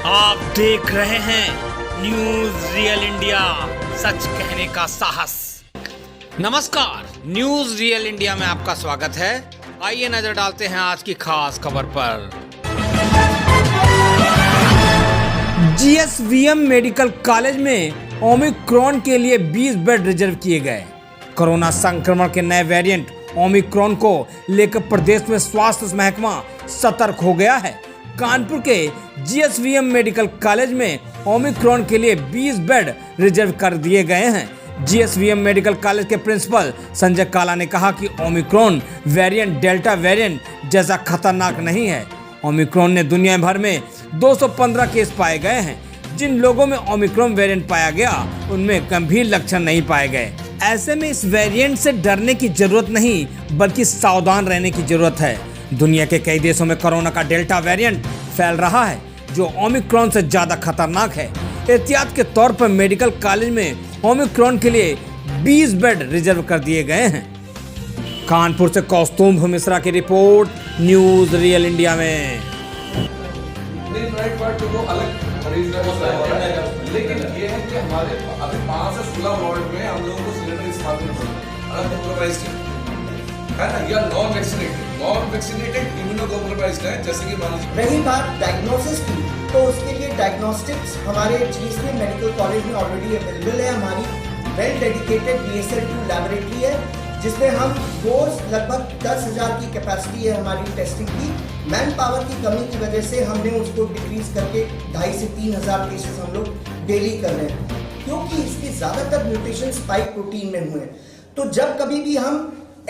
आप देख रहे हैं न्यूज रियल इंडिया, सच कहने का साहस। नमस्कार, न्यूज रियल इंडिया में आपका स्वागत है। आइए नजर डालते हैं आज की खास खबर पर। जीएसवीएम मेडिकल कॉलेज में ओमिक्रॉन के लिए 20 बेड रिजर्व किए गए। कोरोना संक्रमण के नए वेरिएंट ओमिक्रॉन को लेकर प्रदेश में स्वास्थ्य महकमा सतर्क हो गया है। कानपुर के जीएसवीएम मेडिकल कॉलेज में ओमिक्रॉन के लिए 20 बेड रिजर्व कर दिए गए हैं। जीएसवीएम मेडिकल कॉलेज के प्रिंसिपल संजय काला ने कहा कि ओमिक्रॉन वेरिएंट डेल्टा वेरिएंट जैसा खतरनाक नहीं है। ओमिक्रॉन ने दुनिया भर में 215 केस पाए गए हैं। जिन लोगों में ओमिक्रॉन वेरिएंट पाया गया उनमें गंभीर लक्षण नहीं पाए गए। ऐसे में इस वेरिएंट से डरने की जरूरत नहीं बल्कि सावधान रहने की जरूरत है। दुनिया के कई देशों में कोरोना का डेल्टा वेरिएंट फैल रहा है जो ओमिक्रॉन से ज्यादा खतरनाक है। एहतियात के तौर पर मेडिकल कॉलेज में ओमिक्रॉन के लिए 20 बेड रिजर्व कर दिए गए हैं। कानपुर से कौस्तुभ मिश्रा की रिपोर्ट, न्यूज रियल इंडिया में। लेकिन ये है कि हमारे अभी 5 से 16 वार्ड में हम लोगों को सिलेंडर इस्तेमाल है ना, या नॉन वैक्सीनेटेड इम्यूनो कॉम्प्रोमाइज्ड है। जैसे कि मान लीजिए रही बात डायग्नोसिस की, तो उसके लिए डायग्नोस्टिक्स हमारे जीएसवीएम मेडिकल कॉलेज में ऑलरेडी अवेलेबल है। हमारी वेल डेडिकेटेड BSL-2 लैबोरेटरी है जिसमें हम रोज लगभग 10,000 की कैपेसिटी है हमारी टेस्टिंग की। मैन पावर की कमी की वजह से हमने उसको डिक्रीज करके 2,500 से 3,000 केसेस हम लोग डेली कर रहे हैं, क्योंकि इसके ज्यादातर म्यूटेशन स्पाइक प्रोटीन में हुए हैं। तो जब कभी भी हम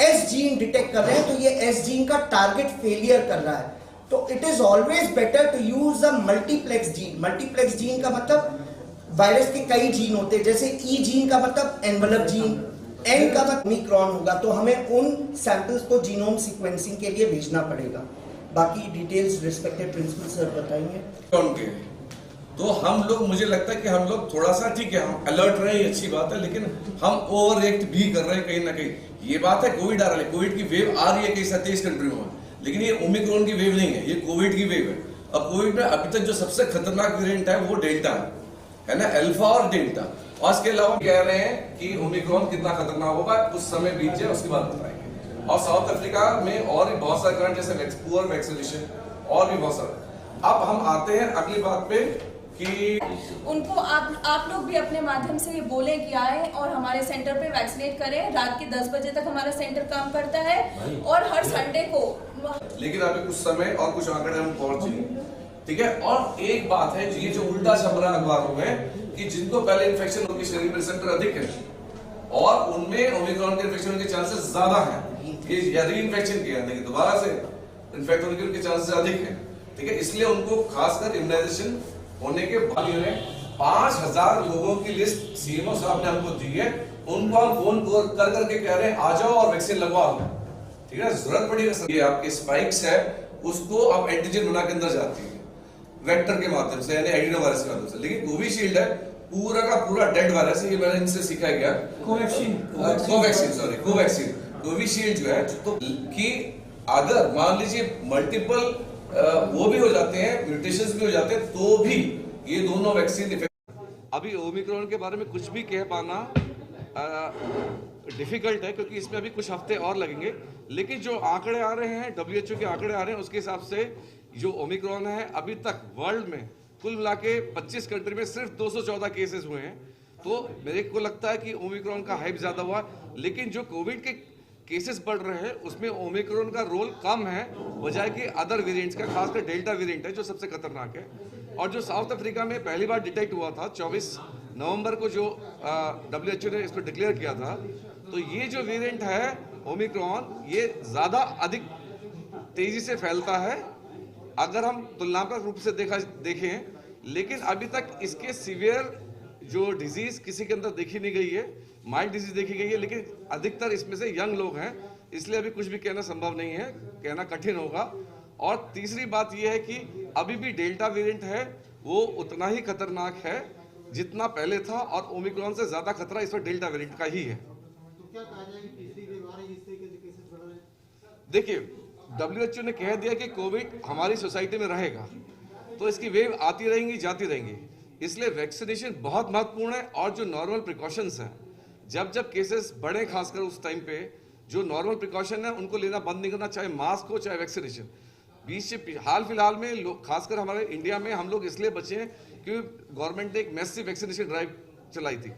S जीन डिटेक्ट कर रहे हैं तो ये S जीन का टारगेट फेलियर कर रहा है, तो it is always better to use a multiplex gene. Multiplex gene का मतलब वायरस के कई जीन होते हैं, जैसे E जीन का मतलब एनवेलप जीन, N का मतलब ओमिक्रॉन होगा, तो हमें उन सैंपल्स को जीनोम सीक्वेंसिंग के लिए भेजना पड़ेगा। बाकी डिटेल्स रिस्पेक्टेड प्रिंसिपल सर बताएंगे। तो हम लोग, मुझे लगता है कि हम लोग थोड़ा सा, ठीक है, हम अलर्ट रहे, ये अच्छी बात है, लेकिन हम ओवर रिएक्ट भी कर रहे हैं कहीं ना कहीं। ये बात है, कोविड आ रहा है, कोविड की वेव आ रही है कई 27 कंट्रियों में, लेकिन ये ओमिक्रॉन की वेव नहीं है, ये कोविड की वेव है। अब कोविड में अभी तक जो सबसे खतरनाक वेरिएंट है वो डेल्टा है ना, अल्फा और डेल्टा। और इसके अलावा कह रहे हैं कि ओमिक्रॉन कितना खतरनाक होगा, कुछ समय बीत जाए उसके बाद बताएंगे। और साउथ अफ्रीका में और भी बहुत सारे कारण, जैसे पुअर वैक्सीनेशन और भी बहुत सारे। अब हम आते हैं अगली बात पे कि उनको आप लोग भी अपने माध्यम से ये बोले कि आए और हमारे सेंटर पे वैक्सीनेट करें। रात के 10 बजे तक हमारा सेंटर काम करता है और हर संडे को। लेकिन अभी कुछ समय और कुछ आंकड़े हम पहुंचेंगे, ठीक है। और एक बात है, ये जो उल्टा छप रहा है अखबारों में कि जिनको पहले इन्फेक्शन उनके शरीर में रिसेप्टर अधिक है और उनमें ओमिक्रॉन के इन्फेक्शन के चांसेस ज्यादा हैं, ये री इन्फेक्शन किया है, दोबारा से इन्फेक्ट होने के उनके चांसेस अधिक हैं, ठीक है। इसलिए उनको खासकर इम्यूनाइजेशन होने के बाद 5,000 लोगों की लिस्ट सीएमओ साहब ने हमको दी है। उनको हम फोन कर करके कह रहे हैं आ जाओ और वैक्सीन लगवा लो, ठीक है। जरूरत पड़ेगा, ये आपके स्पाइक्स है उसको अब एंटीजन बना के अंदर जाती है वेक्टर के माध्यम से, यानी एडिनो वायरस के माध्यम से। लेकिन कोविशील्ड है पूरा का पूरा डेड वायरस है, ये मैंने इनसे सीखा गया। कोविशील्ड जो है, तो कि अगर मान लीजिए मल्टीपल वो भी हो जाते हैं, म्यूटेशंस भी हो जाते हैं, तो भी ये दोनों वैक्सीन इफेक्टिव। अभी ओमिक्रॉन के बारे में कुछ भी कह पाना डिफिकल्ट है, क्योंकि इसमें अभी कुछ हफ्ते और लगेंगे। लेकिन जो आंकड़े आ रहे हैं, WHO के आंकड़े आ रहे हैं, उसके हिसाब से जो ओमिक्रॉन है अभी तक वर्ल्ड में कुल मिला के 25 कंट्री में सिर्फ 214 केसेस हुए हैं। तो मेरे को लगता है कि ओमिक्रॉन का हाइप ज्यादा हुआ, लेकिन जो कोविड के केसेस बढ़ रहे हैं उसमें ओमिक्रॉन का रोल कम है बजाय कि अदर वेरिएंट्स का, खासकर डेल्टा वेरिएंट है जो सबसे खतरनाक है। और जो साउथ अफ्रीका में पहली बार डिटेक्ट हुआ था 24 नवंबर को, जो WHO ने इसको डिक्लेयर किया था, तो ये जो वेरिएंट है ओमिक्रॉन, ये ज्यादा अधिक तेजी से फैलता है अगर हम तुलनात्मक रूप से देखें। लेकिन अभी तक इसके सीवियर जो डिजीज किसी के अंदर देखी नहीं गई है, माइल्ड डिजीज देखी गई है, लेकिन अधिकतर इसमें से यंग लोग हैं, इसलिए अभी कुछ भी कहना संभव नहीं है, कहना कठिन होगा। और तीसरी बात यह है कि अभी भी डेल्टा वेरिएंट है वो उतना ही खतरनाक है जितना पहले था, और ओमिक्रॉन से ज्यादा खतरा इस वक्त डेल्टा वेरिएंट का ही है। तो क्या कहा जाए कि तीसरी वेव आ रही है, इस तरीके से केसेस बढ़ रहे हैं? देखिए, WHO ने कह दिया कि कोविड हमारी सोसाइटी में रहेगा, तो इसकी वेव आती रहेंगी, जाती रहेंगी। इसलिए वैक्सीनेशन बहुत महत्वपूर्ण है। और जो नॉर्मल प्रिकॉशंस हैं, जब जब केसेस बढ़े खासकर उस टाइम पे जो नॉर्मल प्रिकॉशन है उनको लेना बंद नहीं करना, चाहे मास्क हो चाहे वैक्सीनेशन। बीच से हाल फिलहाल में खासकर हमारे इंडिया में हम लोग इसलिए बचे हैं क्योंकि गवर्नमेंट ने एक मैसिव वैक्सीनेशन ड्राइव चलाई थी।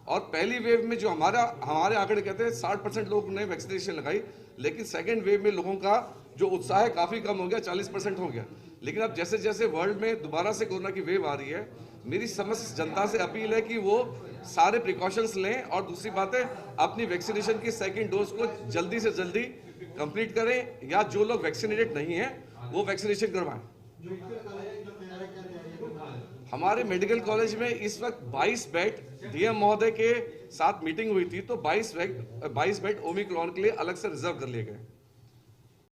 और पहली वेव में जो हमारे आंकड़े कहते हैं 60% लोग ने वैक्सीनेशन लगाई, लेकिन सेकेंड वेव में लोगों का जो उत्साह है काफ़ी कम हो गया, 40% हो गया। लेकिन अब जैसे जैसे वर्ल्ड में दोबारा से कोरोना की वेव आ रही है, मेरी समस्त जनता से अपील है कि वो सारे प्रिकॉशंस लें और दूसरी बात है अपनी वैक्सीनेशन की सेकेंड डोज को जल्दी से जल्दी कंप्लीट करें, या जो लोग वैक्सीनेटेड नहीं हैं वो वैक्सीनेशन करवाएं। हमारे मेडिकल कॉलेज में इस वक्त 22 बेड डीएम महोदय के साथ मीटिंग हुई थी, तो 22 बेड ओमिक्रॉन के लिए अलग से रिजर्व कर लिए गए।